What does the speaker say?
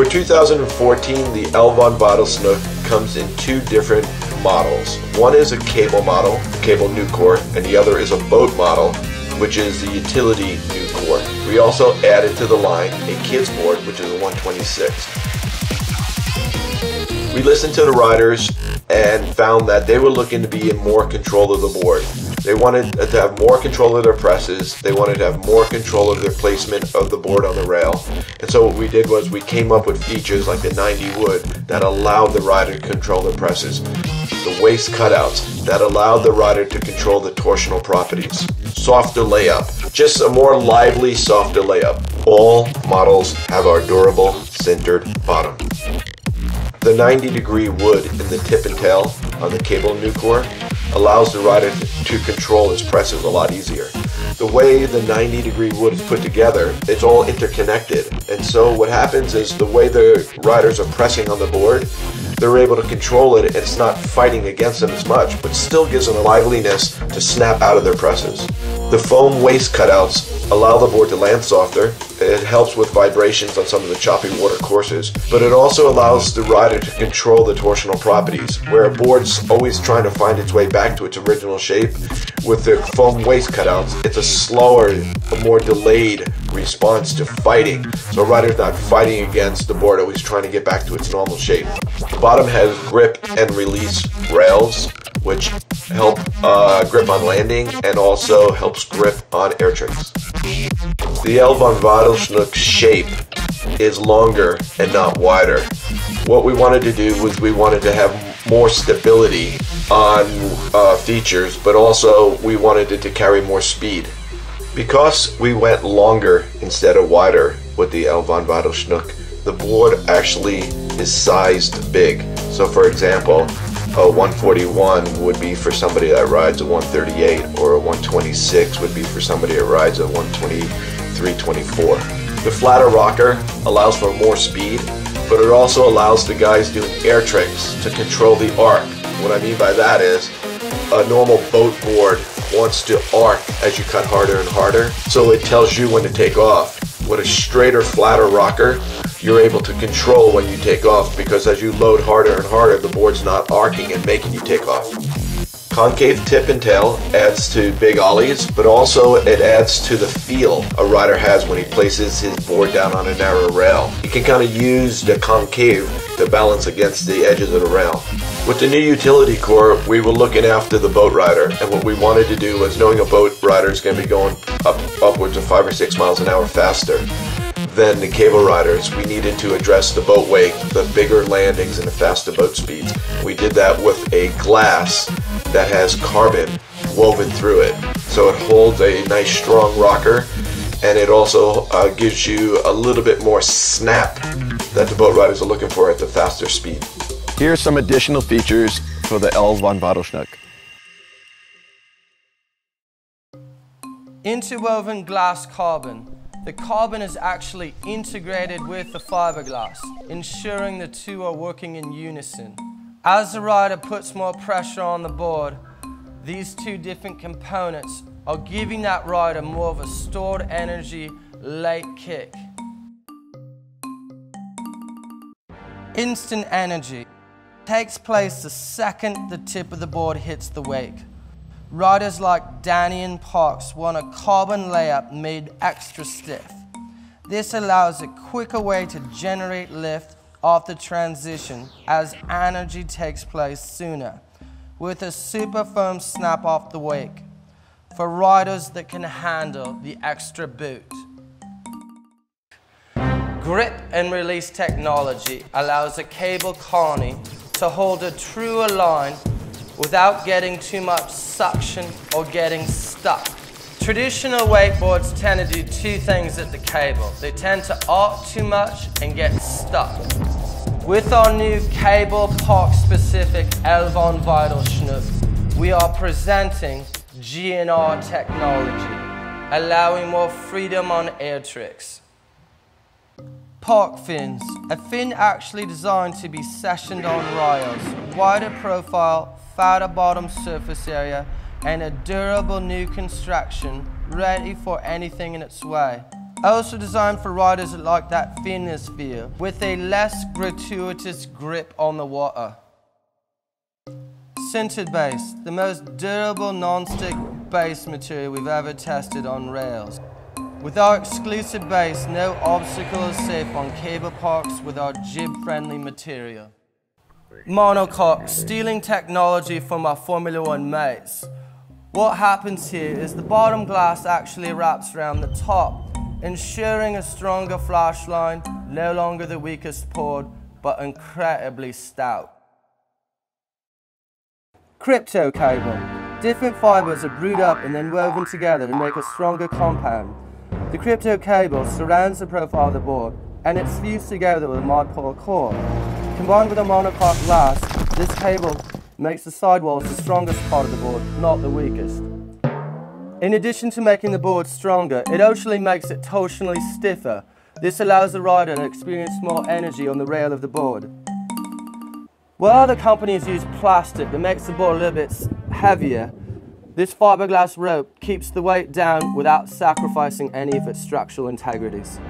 For 2014, the Videl Schnook comes in two different models. One is a cable model, cable new core, and the other is a boat model, which is the utility new core. We also added to the line a kids board, which is a 126. We listened to the riders and found that they were looking to be in more control of the board. They wanted to have more control of their presses. They wanted to have more control of their placement of the board on the rail. And so what we did was we came up with features like the 90 wood that allowed the rider to control the presses. The waist cutouts that allowed the rider to control the torsional properties. Softer layup, just a more lively, softer layup. All models have our durable sintered bottom. The 90-degree wood in the tip and tail on the cable new core allows the rider to control his presses a lot easier. The way the 90-degree wood is put together, it's all interconnected, and so what happens is the way the riders are pressing on the board, they're able to control it and it's not fighting against them as much, but still gives them a liveliness to snap out of their presses. The foam waist cutouts allow the board to land softer. It helps with vibrations on some of the choppy water courses, but it also allows the rider to control the torsional properties. Where a board's always trying to find its way back to its original shape, with the foam waist cutouts, it's a slower, a more delayed response to fighting. So a rider's not fighting against the board, always trying to get back to its normal shape. The bottom has grip and release rails, which help grip on landing and also helps grip on air tricks. The Videl Schnook shape is longer and not wider. What we wanted to do was we wanted to have more stability on features, but also we wanted it to carry more speed. Because we went longer instead of wider with the Videl Schnook, the board actually is sized big. So for example, a 141 would be for somebody that rides a 138, or a 126 would be for somebody that rides a 123-24. The flatter rocker allows for more speed, but it also allows the guys doing air tricks to control the arc. What I mean by that is a normal boat board wants to arc as you cut harder and harder, so it tells you when to take off. With a straighter, flatter rocker, you're able to control when you take off, because as you load harder and harder, the board's not arcing and making you take off. Concave tip and tail adds to big ollies, but also it adds to the feel a rider has when he places his board down on a narrow rail. You can kind of use the concave to balance against the edges of the rail. With the new utility core, we were looking after the boat rider, and what we wanted to do was, knowing a boat rider is going to be going upwards of 5 or 6 miles an hour faster than the cable riders, we needed to address the boat wake, the bigger landings, and the faster boat speeds. We did that with a glass that has carbon woven through it, so it holds a nice strong rocker, and it also gives you a little bit more snap that the boat riders are looking for at the faster speed. Here are some additional features for the Videl Schnook. Interwoven glass carbon. The carbon is actually integrated with the fiberglass, ensuring the two are working in unison. As the rider puts more pressure on the board, these two different components are giving that rider more of a stored energy late kick. Instant energy takes place the second the tip of the board hits the wake. Riders like Danny and Parks want a carbon layup made extra stiff. This allows a quicker way to generate lift after transition, as energy takes place sooner, with a super firm snap off the wake for riders that can handle the extra boot. Grip and release technology allows a cable carny to hold a truer line without getting too much suction or getting stuck. Traditional wakeboards tend to do two things at the cable. They tend to arc too much and get stuck. With our new cable park specific Videl Schnook, we are presenting GNR technology, allowing more freedom on air tricks. Park fins, a fin actually designed to be sessioned on rails, wider profile, fatter bottom surface area, and a durable new construction ready for anything in its way. Also designed for riders that like that thinness feel, with a less gratuitous grip on the water. Sintered base, the most durable non-stick base material we've ever tested on rails. With our exclusive base, no obstacle is safe on cable parks with our jib-friendly material. Monocoque, stealing technology from our Formula One mates. What happens here is the bottom glass actually wraps around the top, ensuring a stronger flash line, no longer the weakest board, but incredibly stout. Crypto cable. Different fibers are brewed up and then woven together to make a stronger compound. The crypto cable surrounds the profile of the board and it's fused together with a modpole core. Combined with a monocoque glass, this cable makes the sidewalls the strongest part of the board, not the weakest. In addition to making the board stronger, it actually makes it torsionally stiffer. This allows the rider to experience more energy on the rail of the board. While other companies use plastic that makes the board a little bit heavier, this fiberglass rope keeps the weight down without sacrificing any of its structural integrities.